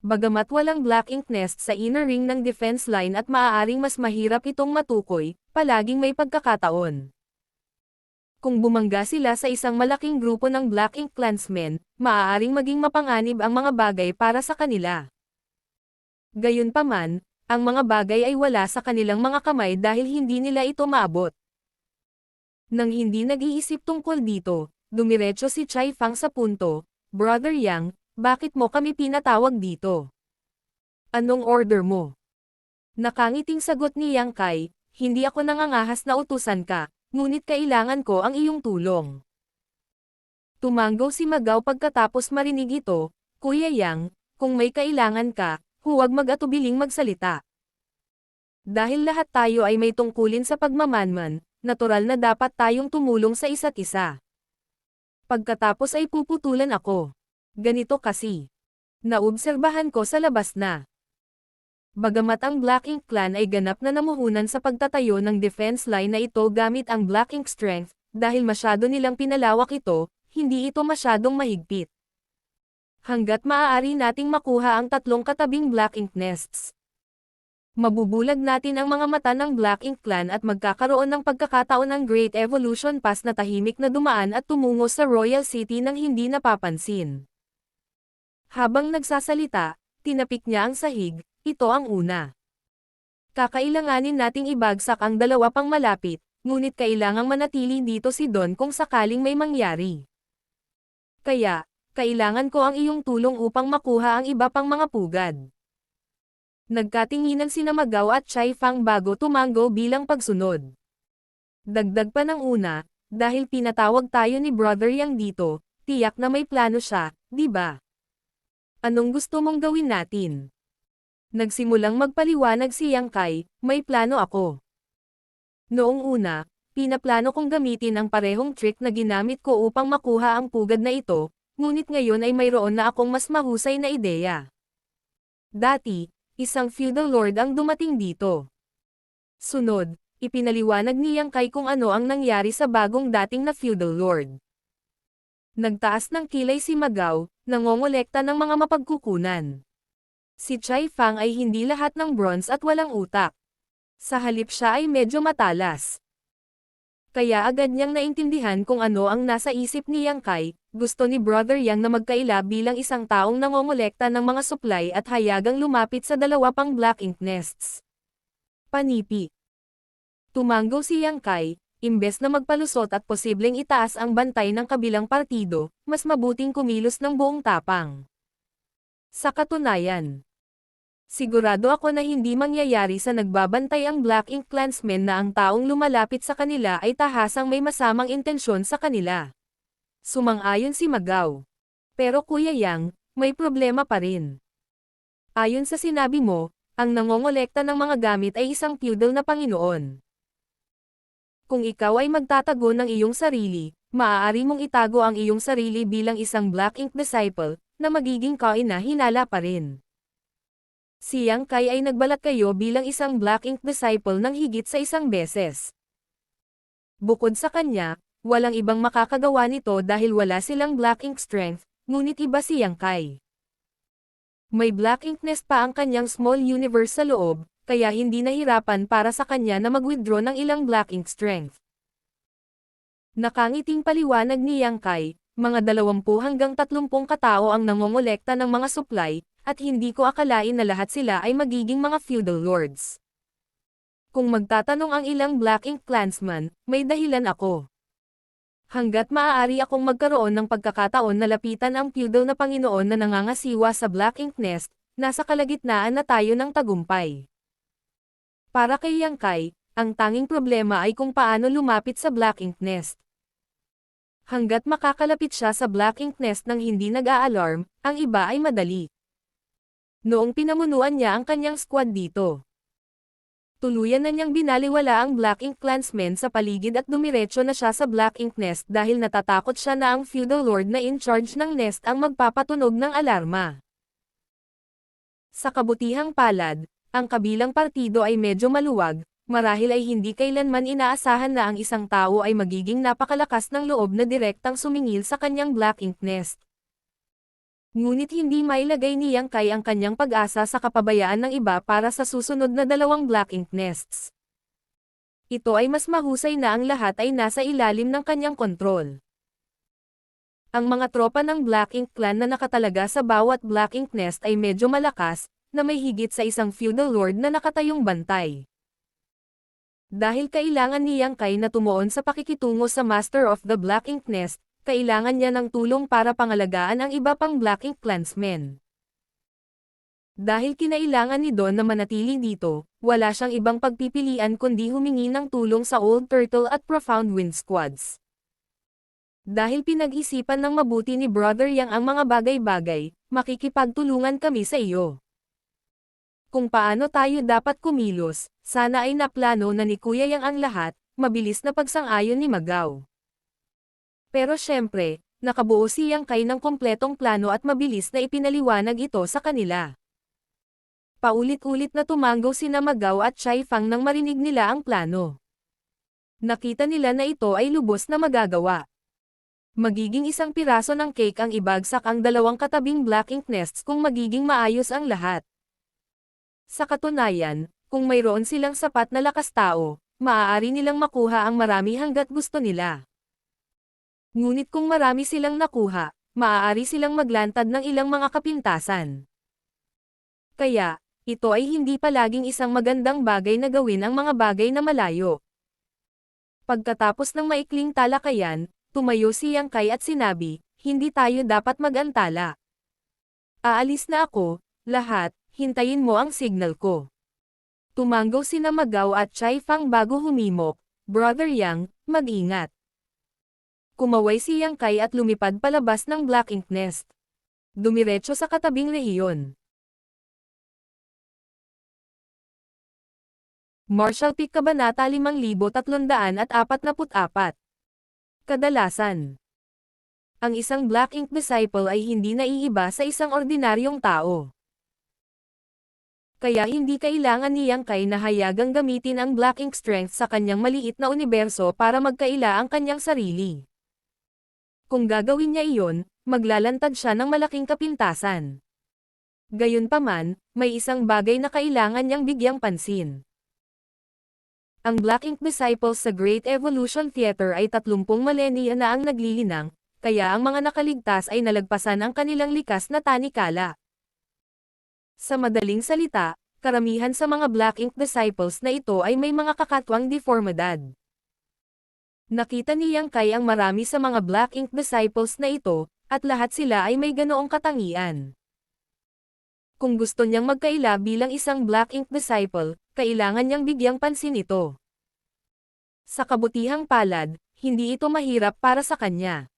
S1: Bagamat walang Black Ink Nest sa inner ring ng defense line at maaaring mas mahirap itong matukoy, palaging may pagkakataon. Kung bumangga sila sa isang malaking grupo ng Black Ink Clansmen, maaaring maging mapanganib ang mga bagay para sa kanila. Gayunpaman, ang mga bagay ay wala sa kanilang mga kamay dahil hindi nila ito maabot. Nang hindi nag-iisip tungkol dito, dumiretso si Chai Fang sa punto, "Brother Yang, bakit mo kami pinatawag dito? Anong order mo?" Nakangiting sagot ni Yang Kai, "Hindi ako nangangahas na utusan ka, ngunit kailangan ko ang iyong tulong." Tumango si Magaw pagkatapos marinig ito, "Kuya Yang, kung may kailangan ka, huwag mag-atubiling magsalita. Dahil lahat tayo ay may tungkulin sa pagmamanman, natural na dapat tayong tumulong sa isa't isa. Pagkatapos ay puputulan ako. Ganito kasi. Naobserbahan ko sa labas na. Bagamat ang Black Ink Clan ay ganap na namuhunan sa pagtatayo ng defense line na ito gamit ang Black Ink Strength, dahil masyado nilang pinalawak ito, hindi ito masyadong mahigpit. Hanggat maaari nating makuha ang tatlong katabing Black Ink Nests, mabubulag natin ang mga mata ng Black Ink Clan at magkakaroon ng pagkakataon ng Great Evolution Pass na tahimik na dumaan at tumungo sa Royal City nang hindi napapansin. Habang nagsasalita, tinapik niya ang sahig. Ito ang una. Kakailanganin nating ibagsak ang dalawa pang malapit, ngunit kailangang manatili dito si Don kung sakaling may mangyari. Kaya, kailangan ko ang iyong tulong upang makuha ang iba pang mga pugad. Nagkatinginan sina Magaw at Chai Fang bago tumango bilang pagsunod. Dagdag pa ng una, dahil pinatawag tayo ni Brother Yang dito, tiyak na may plano siya, di ba? Anong gusto mong gawin natin? Nagsimulang magpaliwanag si Yang Kai, "May plano ako. Noong una, pinaplano kong gamitin ang parehong trick na ginamit ko upang makuha ang pugad na ito, ngunit ngayon ay mayroon na akong mas mahusay na ideya. Dati, isang feudal lord ang dumating dito. Sunod, ipinaliwanag ni Yang Kai kung ano ang nangyari sa bagong dating na feudal lord. Nagtaas ng kilay si Magaw, nangongolekta ng mga mapagkukunan. Si Chai Fang ay hindi lahat ng bronze at walang utak. Sa halip siya ay medyo matalas. Kaya agad niyang naintindihan kung ano ang nasa isip ni Yang Kai, gusto ni Brother Yang na magkaila bilang isang taong nangongolekta ng mga supply at hayagang lumapit sa dalawa pang Black Ink Nests. Panipi. Tumango si Yang Kai, imbes na magpalusot at posibleng itaas ang bantay ng kabilang partido, mas mabuting kumilos ng buong tapang. Sa katunayan, Sigurado ako na hindi mangyayari sa nagbabantay ang Black Ink Clansmen na ang taong lumalapit sa kanila ay tahasang may masamang intensyon sa kanila. Sumang-ayon si Magaw. Pero Kuya Yang, may problema pa rin. Ayon sa sinabi mo, ang nangongolekta ng mga gamit ay isang feudal na Panginoon. Kung ikaw ay magtatago ng iyong sarili, maaari mong itago ang iyong sarili bilang isang Black Ink Disciple, na magiging kaina-hinala pa rin. Si Yang Kai ay nagbalat kayo bilang isang Black Ink Disciple ng higit sa isang beses. Bukod sa kanya, walang ibang makakagawa nito dahil wala silang Black Ink Strength, ngunit iba si Yang Kai. May Black Ink Nest pa ang kanyang small universe sa loob, kaya hindi nahirapan para sa kanya na mag-withdraw ng ilang Black Ink Strength. Nakangiting paliwanag ni Yang Kai, mga 20 hanggang 30 katao ang nangongolekta ng mga supply, at hindi ko akalain na lahat sila ay magiging mga feudal lords. Kung magtatanong ang ilang Black Ink Clansman, may dahilan ako. Hanggat maaari akong magkaroon ng pagkakataon na lapitan ang feudal na Panginoon na nangangasiwa sa Black Ink Nest, nasa kalagitnaan na tayo ng tagumpay. Para kay Yang Kai, ang tanging problema ay kung paano lumapit sa Black Ink Nest. Hanggat makakalapit siya sa Black Ink Nest nang hindi nag-a-alarm, ang iba ay madali. Noong pinamunuan niya ang kanyang squad dito, tuluyan na niyang binaliwala ang Black Ink Clansmen sa paligid at dumiretso na siya sa Black Ink Nest dahil natatakot siya na ang feudal lord na in charge ng nest ang magpapatunog ng alarma. Sa kabutihang palad, ang kabilang partido ay medyo maluwag, marahil ay hindi kailanman inaasahan na ang isang tao ay magiging napakalakas ng loob na direktang sumingil sa kanyang Black Ink Nest. Ngunit hindi mailagay ni Yang Kai ang kanyang pag-asa sa kapabayaan ng iba para sa susunod na 2 Black Ink Nests. Ito ay mas mahusay na ang lahat ay nasa ilalim ng kanyang kontrol. Ang mga tropa ng Black Ink Clan na nakatalaga sa bawat Black Ink Nest ay medyo malakas, na may higit sa isang feudal lord na nakatayong bantay. Dahil kailangan ni Yang Kai na tumuon sa pakikitungo sa Master of the Black Ink Nest, kailangan niya ng tulong para pangalagaan ang iba pang Black Ink Clansmen. Dahil kinailangan ni Don na manatili dito, wala siyang ibang pagpipilian kundi humingi ng tulong sa Old Turtle at Profound Wind Squads. Dahil pinag-isipan ng mabuti ni Brother Yang ang mga bagay-bagay, makikipagtulungan kami sa iyo. Kung paano tayo dapat kumilos, sana ay naplano na ni Kuya Yang ang lahat, mabilis na pagsang-ayon ni Magaw. Pero syempre, nakabuo si Yang Kai ng kompletong plano at mabilis na ipinaliwanag ito sa kanila. Paulit-ulit na tumanggaw sina Magaw at Chai Fang nang marinig nila ang plano. Nakita nila na ito ay lubos na magagawa. Magiging isang piraso ng cake ang ibagsak ang 2 katabing Black Ink Nests kung magiging maayos ang lahat. Sa katunayan, kung mayroon silang sapat na lakas tao, maaari nilang makuha ang marami hanggat gusto nila. Ngunit kung marami silang nakuha, maaari silang maglantad ng ilang mga kapintasan. Kaya, ito ay hindi palaging isang magandang bagay na gawin ang mga bagay na malayo. Pagkatapos ng maikling talakayan, tumayo si Yang Kai at sinabi, hindi tayo dapat mag-antala. Aalis na ako, lahat, hintayin mo ang signal ko. Tumanggaw sina Magaw at Chai Fang bago humimok, Brother Yang, mag-ingat. Kumaway si Yang Kai at lumipad palabas ng Black Ink Nest. Dumiretso sa katabing rehiyon. Martial Peak Kabanata 5344. Kadalasan, ang isang Black Ink Disciple ay hindi naiiba sa isang ordinaryong tao. Kaya hindi kailangan ni Yang Kai na hayagang gamitin ang Black Ink Strength sa kanyang maliit na universo para magkaila ang kanyang sarili. Kung gagawin niya iyon, maglalantad siya ng malaking kapintasan. Gayunpaman, may isang bagay na kailangan niyang bigyang pansin. Ang Black Ink Disciples sa Great Evolution Theater ay 30 milenya na ang naglilinang, kaya ang mga nakaligtas ay nalagpasan ang kanilang likas na tanikala. Sa madaling salita, karamihan sa mga Black Ink Disciples na ito ay may mga kakatwang deformidad. Nakita ni Yang Kai ang marami sa mga Black Ink Disciples na ito, at lahat sila ay may ganoong katangian. Kung gusto niyang magkaila bilang isang Black Ink disciple, kailangan niyang bigyang pansin ito. Sa kabutihang palad, hindi ito mahirap para sa kanya.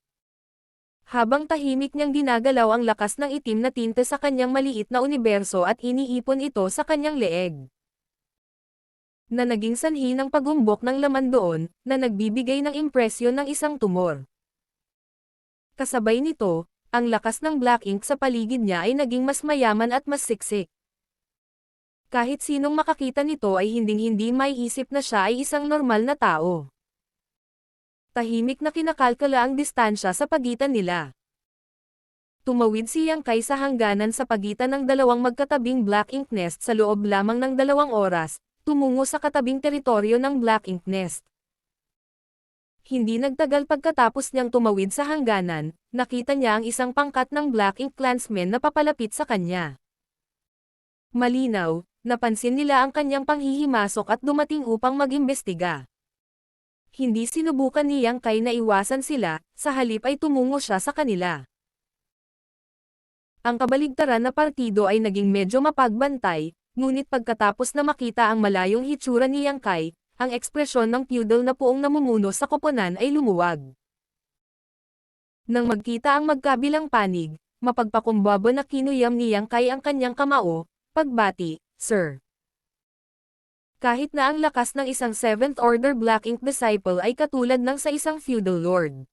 S1: Habang tahimik niyang ginagalaw ang lakas ng itim na tinte sa kanyang maliit na universo at iniipon ito sa kanyang leeg. Na naging sanhi ng pagumbok ng laman doon, na nagbibigay ng impresyon ng isang tumor. Kasabay nito, ang lakas ng black ink sa paligid niya ay naging mas mayaman at mas siksik. Kahit sinong makakita nito ay hinding-hindi maiisip na siya ay isang normal na tao. Tahimik na kinakalkala ang distansya sa pagitan nila. Tumawid si Yang Kai sa hangganan sa pagitan ng dalawang magkatabing black ink nest sa loob lamang ng 2 oras, tumungo sa katabing teritoryo ng black ink nest. Hindi nagtagal pagkatapos niyang tumawid sa hangganan, nakita niya ang isang pangkat ng Black Ink Clansmen na papalapit sa kanya. Malinaw, napansin nila ang kanyang panghihimasok at dumating upang mag-imbestiga. Hindi sinubukan ni Yang Kai na iwasan sila, sa halip ay tumungo siya sa kanila. Ang kabaligtaran na partido ay naging medyo mapagbantay, ngunit pagkatapos na makita ang malayong hitsura ni Yang Kai, ang ekspresyon ng feudal na poong namumuno sa koponan ay lumuwag. Nang magkita ang magkabilang panig, mapagpakumbaba na kinuyam ni Yang Kai ang kanyang kamao, pagbati, Sir. Kahit na ang lakas ng isang 7th Order Black Ink Disciple ay katulad ng sa isang feudal lord.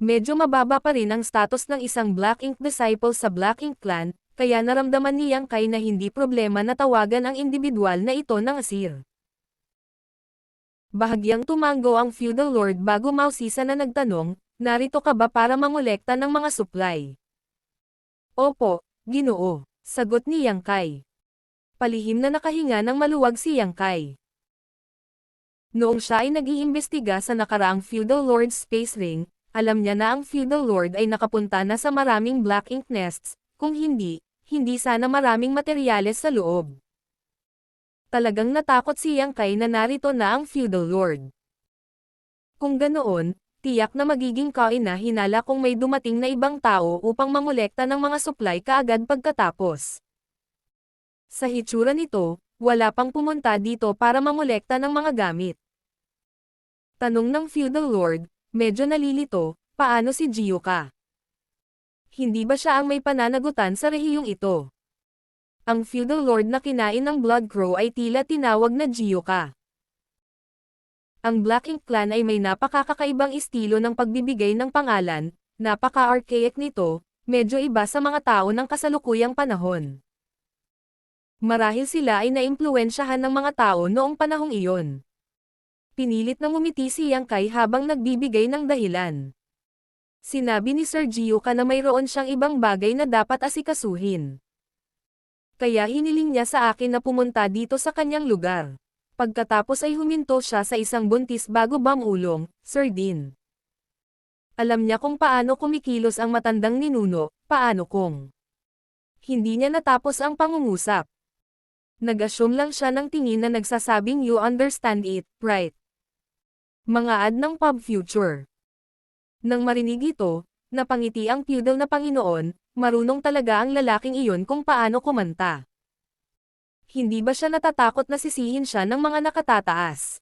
S1: Medyo mababa pa rin ang status ng isang Black Ink Disciple sa Black Ink Clan, kaya naramdaman ni Yang Kai na hindi problema na tawagan ang individual na ito ng Asir. Bahagyang tumango ang feudal lord bago mausisa na nagtanong, narito ka ba para mangolekta ng mga supply? Opo, Ginoo, sagot ni Yang Kai. Palihim na nakahinga ng maluwag si Yang Kai. Noong siya ay nag-iimbestiga sa nakaraang feudal lord's space ring, alam niya na ang feudal lord ay nakapunta na sa maraming black ink nests, kung hindi sana maraming materyales sa loob. Talagang natakot si Yang Kai na narito na ang feudal lord. Kung ganoon, tiyak na magiging kaina-hinala kung may dumating na ibang tao upang mangolekta ng mga supply kaagad pagkatapos. Sa hitsura nito, wala pang pumunta dito para mangolekta ng mga gamit. Tanong ng feudal lord, medyo nalilito, paano si Gyuka? Hindi ba siya ang may pananagutan sa rehiyong ito? Ang feudal lord na kinain ng Blood Crow ay tila tinawag na Gyuka. Ang Black Ink Clan ay may napakakakaibang estilo ng pagbibigay ng pangalan, napaka-archaic nito, medyo iba sa mga tao ng kasalukuyang panahon. Marahil sila ay naimpluwensyahan ng mga tao noong panahong iyon. Pinilit na ngumiti si Yang Kai habang nagbibigay ng dahilan. Sinabi ni Sir Gyuka na mayroon siyang ibang bagay na dapat asikasuhin. Kaya hiniling niya sa akin na pumunta dito sa kanyang lugar. Pagkatapos ay huminto siya sa isang buntis bago bamulong, Sir Din. Alam niya kung paano kumikilos ang matandang ninuno, paano kung hindi niya natapos ang pangungusap. Nag-assume lang siya ng tingin na nagsasabing you understand it, right? Mga ad ng pub future. Nang marinig ito, napangiti ang feudal na Panginoon, marunong talaga ang lalaking iyon kung paano kumanta. Hindi ba siya natatakot na sisihin siya ng mga nakatataas?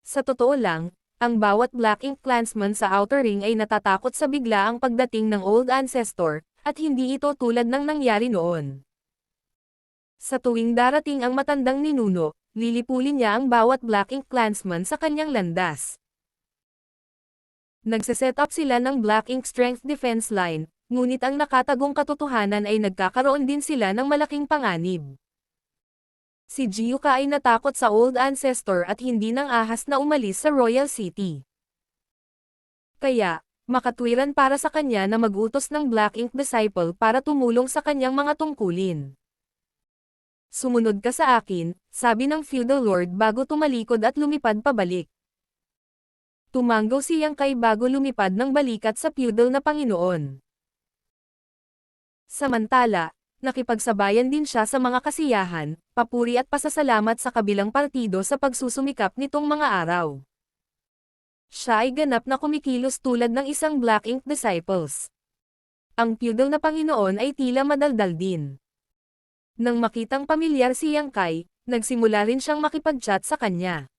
S1: Sa totoo lang, ang bawat Black Ink Clansman sa Outer Ring ay natatakot sa biglaang pagdating ng Old Ancestor, at hindi ito tulad ng nangyari noon. Sa tuwing darating ang matandang ninuno, lilipulin niya ang bawat Black Ink Clansman sa kanyang landas. Nagse-set up sila ng Black Ink Strength Defense Line, ngunit ang nakatagong katotohanan ay nagkakaroon din sila ng malaking panganib. Si Gyuka ay natakot sa Old Ancestor at hindi nang ahas na umalis sa Royal City. Kaya, makatwiran para sa kanya na mag-utos ng Black Ink Disciple para tumulong sa kanyang mga tungkulin. Sumunod ka sa akin, sabi ng feudal lord bago tumalikod at lumipad pabalik. Tumango si Yang Kai bago lumipad ng balikat sa feudal na Panginoon. Samantala, nakipagsabayan din siya sa mga kasiyahan, papuri at pasasalamat sa kabilang partido sa pagsusumikap nitong mga araw. Siya ay ganap na kumikilos tulad ng isang Black Ink Disciples. Ang feudal na Panginoon ay tila madaldal din. Nang makitang pamilyar si Yang Kai, nagsimula rin siyang makipag-chat sa kanya.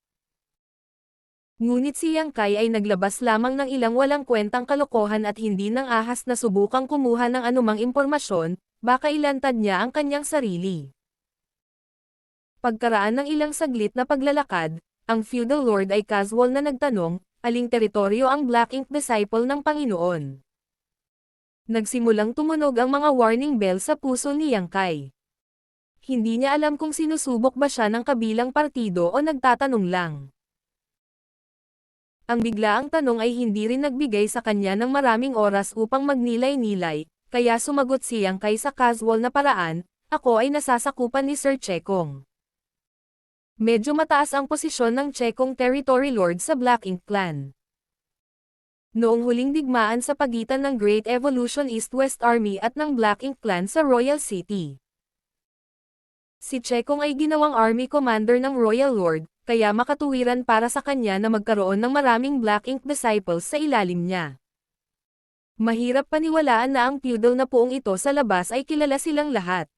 S1: Ngunit si Yang Kai ay naglabas lamang ng ilang walang kwentang kalokohan at hindi nang ahas na subukang kumuha ng anumang impormasyon, baka ilantad niya ang kanyang sarili. Pagkaraan ng ilang saglit na paglalakad, ang feudal lord ay casual na nagtanong, aling teritoryo ang Black Ink Disciple ng Panginoon. Nagsimulang tumunog ang mga warning bell sa puso ni Yang Kai. Hindi niya alam kung sinusubok ba siya ng kabilang partido o nagtatanong lang. Ang biglaang tanong ay hindi rin nagbigay sa kanya ng maraming oras upang magnilay-nilay, kaya sumagot si Yang Kai sa casual na paraan, ako ay nasasakupan ni Sir Chekong. Medyo mataas ang posisyon ng Chekong Territory Lord sa Black Ink Clan. Noong huling digmaan sa pagitan ng Great Evolution East-West Army at ng Black Ink Clan sa Royal City. Si Chekong ay ginawang army commander ng Royal Lord, kaya makatuwiran para sa kanya na magkaroon ng maraming Black Ink Disciples sa ilalim niya. Mahirap paniwalaan na ang feudal na puong ito sa labas ay kilala silang lahat.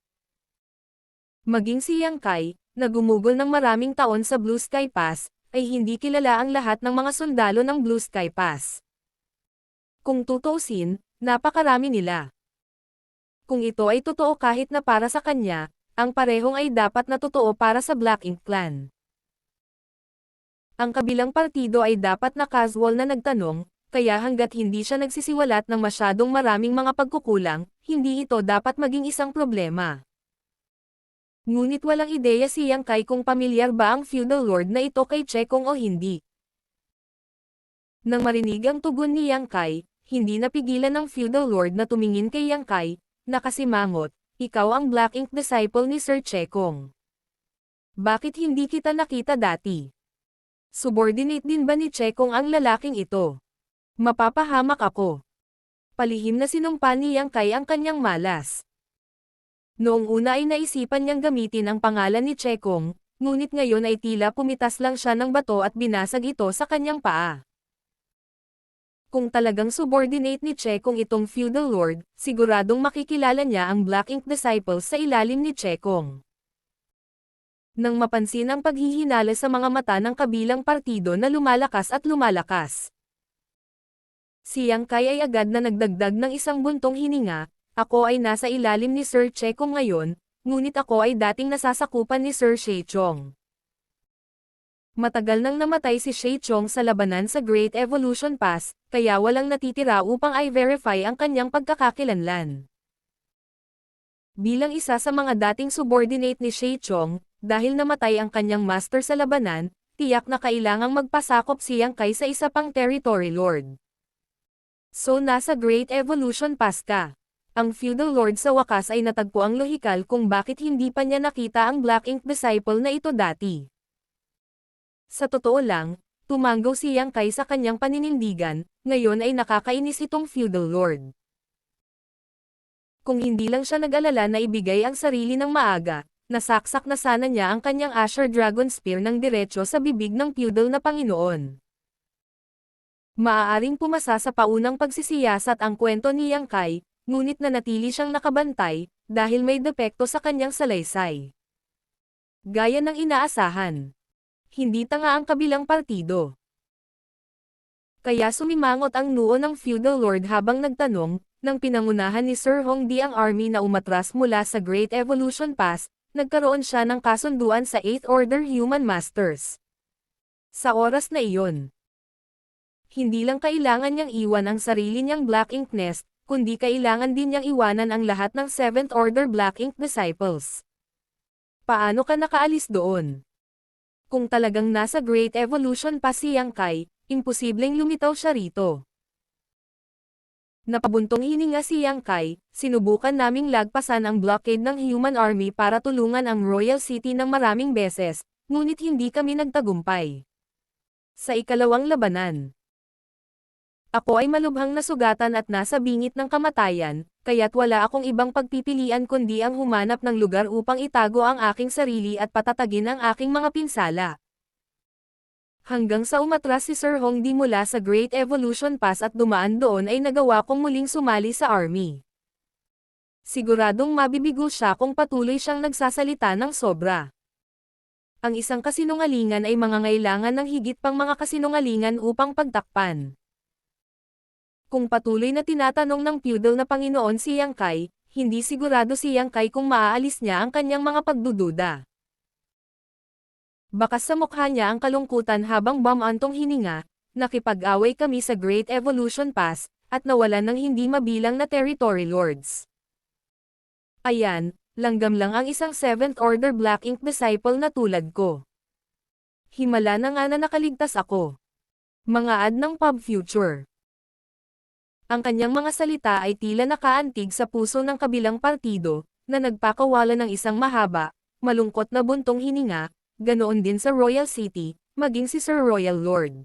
S1: Maging si Yang Kai, na gumugol ng maraming taon sa Blue Sky Pass, ay hindi kilala ang lahat ng mga sundalo ng Blue Sky Pass. Kung tutuusin, napakarami nila. Kung ito ay totoo kahit na para sa kanya, ang parehong ay dapat na totoo para sa Black Ink Clan. Ang kabilang partido ay dapat na casual na nagtanong, kaya hanggat hindi siya nagsisiwalat ng masyadong maraming mga pagkukulang, hindi ito dapat maging isang problema. Ngunit walang ideya si Yang Kai kung pamilyar ba ang feudal lord na ito kay Chekong o hindi. Nang marinig ang tugon ni Yang Kai, hindi napigilan ng feudal lord na tumingin kay Yang Kai, nakasimangot, ikaw ang Black Ink Disciple ni Sir Chekong. Bakit hindi kita nakita dati? Subordinate din ba ni Chekong ang lalaking ito? Mapapahamak ako. Palihim na sinumpa ni Yang Kai ang kanyang malas. Noong una ay naisipan niyang gamitin ang pangalan ni Chekong, ngunit ngayon ay tila pumitas lang siya ng bato at binasag ito sa kanyang paa. Kung talagang subordinate ni Chekong itong feudal lord, siguradong makikilala niya ang Black Ink Disciples sa ilalim ni Chekong. Nang mapansin ang paghihinala sa mga mata ng kabilang partido na lumalakas at lumalakas. Si Yang Kai ay agad na nagdagdag ng isang buntong hininga, ako ay nasa ilalim ni Sir Chekong ngayon, ngunit ako ay dating nasasakupan ni Sir Shechong. Matagal nang namatay si Shechong sa labanan sa Great Evolution Pass, kaya walang natitira upang i-verify ang kanyang pagkakakilanlan. Bilang isa sa mga dating subordinate ni Shechong, dahil namatay ang kanyang master sa labanan, tiyak na kailangang magpasakop si Yang Kai sa isa pang territory lord. So nasa Great Evolution Pass ka. Ang feudal lord sa wakas ay natagpo ang lohikal kung bakit hindi pa niya nakita ang Black Ink Disciple na ito dati. Sa totoo lang, tumanggaw si Yang Kai sa kanyang paninindigan, ngayon ay nakakainis itong feudal lord. Kung hindi lang siya nag-alala na ibigay ang sarili ng maaga, nasaksak na sana niya ang kanyang Asher Dragon Spear ng diretso sa bibig ng feudal na Panginoon. Maaaring pumasa sa paunang pagsisiyasat ang kwento ni Yang Kai, ngunit nanatili siyang nakabantay, dahil may depekto sa kanyang salaysay. Gaya ng inaasahan. Hindi tanga ang kabilang partido. Kaya sumimangot ang noo ng feudal lord habang nagtanong, nang pinangunahan ni Sir Hongdi ang army na umatras mula sa Great Evolution Pass, nagkaroon siya ng kasunduan sa 8th Order Human Masters. Sa oras na iyon, hindi lang kailangan niyang iwan ang sarili niyang Black Ink Nest, kundi kailangan din niyang iwanan ang lahat ng 7th Order Black Ink Disciples. Paano ka nakaalis doon? Kung talagang nasa Great Evolution pa si Yang Kai, imposibleng lumitaw siya rito. Napabuntong hininga si Yang Kai, sinubukan naming lagpasan ang blockade ng Human Army para tulungan ang Royal City ng maraming beses, ngunit hindi kami nagtagumpay. Sa ikalawang labanan, ako ay malubhang nasugatan at nasa bingit ng kamatayan, kaya't wala akong ibang pagpipilian kundi ang humanap ng lugar upang itago ang aking sarili at patatagin ang aking mga pinsala. Hanggang sa umatras si Sir Hongdi mula sa Great Evolution Pass at dumaan doon ay nagawa kong muling sumali sa army. Siguradong mabibigo siya kung patuloy siyang nagsasalita ng sobra. Ang isang kasinungalingan ay mangangailangan ng higit pang mga kasinungalingan upang pagtakpan. Kung patuloy na tinatanong ng feudal na Panginoon si Yang Kai, hindi sigurado si Yang Kai kung maaalis niya ang kanyang mga pagdududa. Bakas sa mukha niya ang kalungkutan habang bumantong hininga, nakipag-away kami sa Great Evolution Pass, at nawalan ng hindi mabilang na territory lords. Ayan, langgam lang ang isang 7th Order Black Ink disciple na tulad ko. Himala na nga na nakaligtas ako. Mga ad ng pub future. Ang kanyang mga salita ay tila nakaantig sa puso ng kabilang partido, na nagpakawala ng isang mahaba, malungkot na buntong hininga, ganoon din sa Royal City, maging si Sir Royal Lord.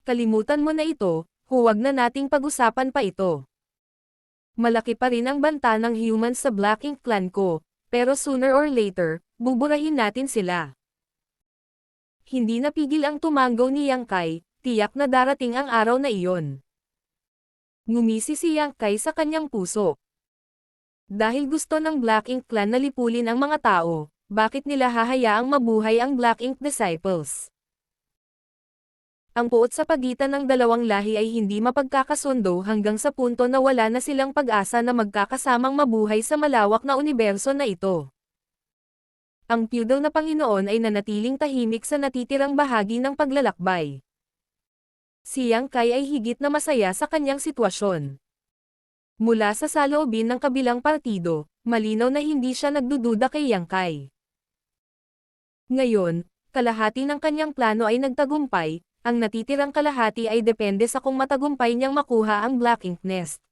S1: Kalimutan mo na ito, huwag na nating pag-usapan pa ito. Malaki pa rin ang banta ng humans sa Black Ink clan ko, pero sooner or later, buburahin natin sila. Hindi napigil ang tumanggaw ni Yang Kai, tiyak na darating ang araw na iyon. Ngumisi si Yang Kai sa kanyang puso. Dahil gusto ng Black Ink clan na lipulin ang mga tao, bakit nila hahayaang mabuhay ang Black Ink disciples? Ang puot sa pagitan ng dalawang lahi ay hindi mapagkakasundo hanggang sa punto na wala na silang pag-asa na magkakasamang mabuhay sa malawak na universo na ito. Ang feudal na Panginoon ay nanatiling tahimik sa natitirang bahagi ng paglalakbay. Si Yang Kai ay higit na masaya sa kanyang sitwasyon. Mula sa saloobin ng kabilang partido, malinaw na hindi siya nagdududa kay Yang Kai. Ngayon, kalahati ng kanyang plano ay nagtagumpay, ang natitirang kalahati ay depende sa kung matagumpay niyang makuha ang Black Ink Nest.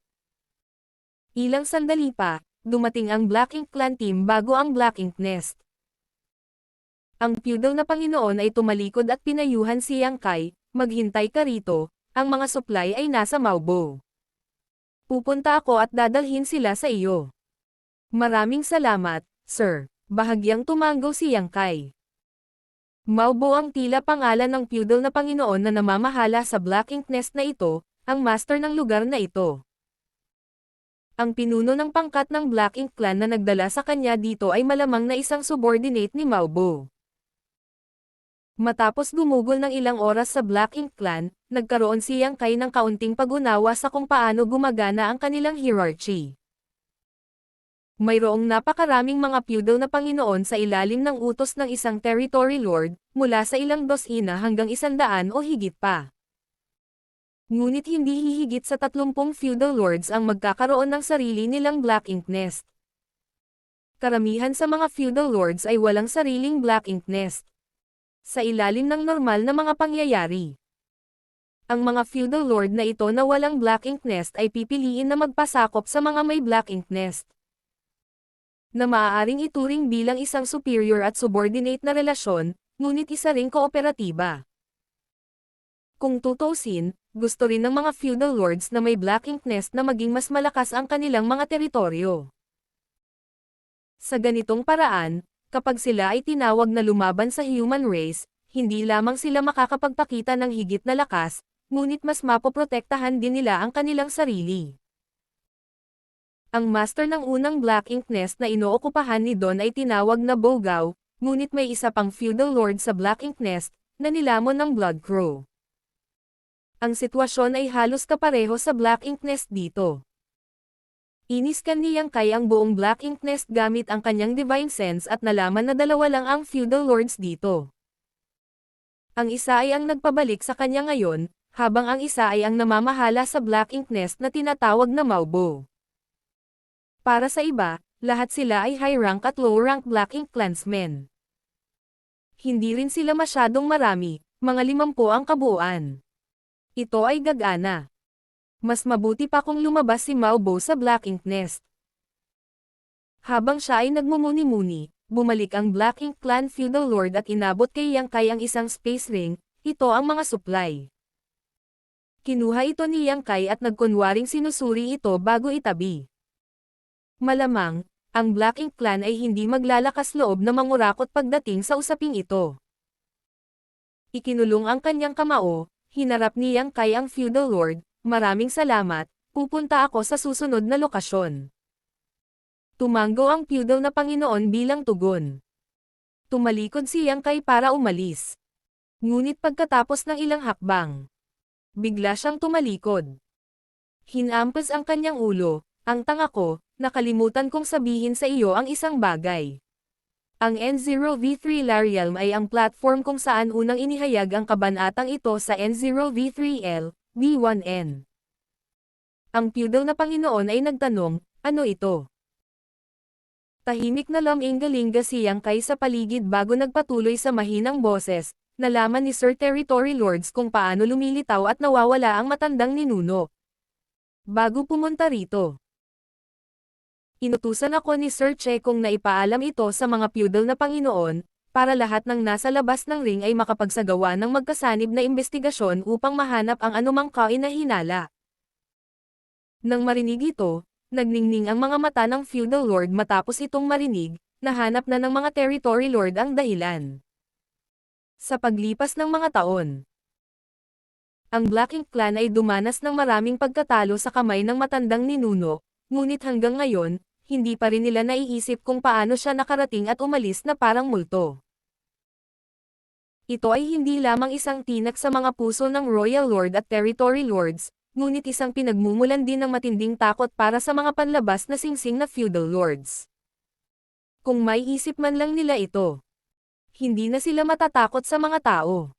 S1: Ilang sandali pa, dumating ang Black Ink Clan team bago ang Black Ink Nest. Ang feudal na Panginoon ay tumalikod at pinayuhan si Yang Kai, maghintay ka rito, ang mga supply ay nasa Maobo. Pupunta ako at dadalhin sila sa iyo. Maraming salamat, sir. Bahagyang tumanggaw si Yang Kai. Maobo ang tila pangalan ng feudal na Panginoon na namamahala sa Black Ink Nest na ito, ang master ng lugar na ito. Ang pinuno ng pangkat ng Black Ink clan na nagdala sa kanya dito ay malamang na isang subordinate ni Maobo. Matapos gumugol ng ilang oras sa Black Ink clan, nagkaroon si Yang Kai ng kaunting pag-unawa sa kung paano gumagana ang kanilang hierarchy. Mayroong napakaraming mga feudal na Panginoon sa ilalim ng utos ng isang territory lord, mula sa ilang dosina hanggang 100 o higit pa. Ngunit hindi hihigit sa 30 feudal lords ang magkakaroon ng sarili nilang Black Ink Nest. Karamihan sa mga feudal lords ay walang sariling Black Ink Nest. Sa ilalim ng normal na mga pangyayari. Ang mga feudal lord na ito na walang Black Ink Nest ay pipiliin na magpasakop sa mga may Black Ink Nest, na maaaring ituring bilang isang superior at subordinate na relasyon, ngunit isa ring kooperatiba. Kung tutuusin, gusto rin ng mga feudal lords na may Black Ink Nest na maging mas malakas ang kanilang mga teritoryo. Sa ganitong paraan, kapag sila ay tinawag na lumaban sa human race, hindi lamang sila makakapagpakita ng higit na lakas, ngunit mas mapoprotektahan din nila ang kanilang sarili. Ang master ng unang Black Ink Nest na inookupahan ni Don ay tinawag na Bogao, ngunit may isa pang feudal lord sa Black Ink Nest, na nilamon ng Blood Crow. Ang sitwasyon ay halos kapareho sa Black Ink Nest dito. Iniskan ni Yang Kai ang buong Black Ink Nest gamit ang kanyang Divine Sense at nalaman na dalawa lang ang feudal lords dito. Ang isa ay ang nagpabalik sa kanya ngayon, habang ang isa ay ang namamahala sa Black Ink Nest na tinatawag na Maobo. Para sa iba, lahat sila ay high-rank at low-rank Black Ink clansmen. Hindi rin sila masyadong marami, mga 50 ang kabuuan. Ito ay gagana. Mas mabuti pa kung lumabas si Maobo sa Black Ink Nest. Habang siya ay nagmumuni-muni, bumalik ang Black Ink Clan Feudal Lord at inabot kay Yang Kai ang isang space ring, ito ang mga supply. Kinuha ito ni Yang Kai at nagkunwaring sinusuri ito bago itabi. Malamang, ang Black Ink Clan ay hindi maglalakas loob na mangurakot pagdating sa usaping ito. Ikinulong ang kanyang kamao, hinarap ni Yang Kai ang feudal lord, maraming salamat, pupunta ako sa susunod na lokasyon. Tumango ang feudal na Panginoon bilang tugon. Tumalikod si Yang Kai para umalis. Ngunit pagkatapos ng ilang hakbang, bigla siyang tumalikod. Hinampas ang kanyang ulo. Ang tanga ko, nakalimutan kong sabihin sa iyo ang isang bagay. Ang N0V3 Larialm ay ang platform kung saan unang inihayag ang kabanatang ito sa N0V3L, V1N. Ang feudal na Panginoon ay nagtanong, ano ito? Tahimik na luminggalinga si Yang Kai sa paligid bago nagpatuloy sa mahinang boses, nalaman ni Sir Territory Lords kung paano lumilitaw at nawawala ang matandang ninuno. Bago pumunta rito, inutusan ako ni Sir Che kung naipaalam ito sa mga feudal na Panginoon, para lahat ng nasa labas ng ring ay makapagsagawa ng magkasanib na investigasyon upang mahanap ang anumang kainahinala. Nang marinig ito, nagningning ang mga mata ng feudal lord matapos itong marinig, nahanap na ng mga territory lord ang dahilan. Sa paglipas ng mga taon, ang Black Ink Clan ay dumanas ng maraming pagkatalo sa kamay ng matandang ninuno, ngunit hanggang ngayon, hindi pa rin nila naiisip kung paano siya nakarating at umalis na parang multo. Ito ay hindi lamang isang tinak sa mga puso ng Royal Lord at Territory Lords, ngunit isang pinagmumulan din ng matinding takot para sa mga panlabas na singsing na feudal lords. Kung may isip man lang nila ito, hindi na sila matatakot sa mga tao.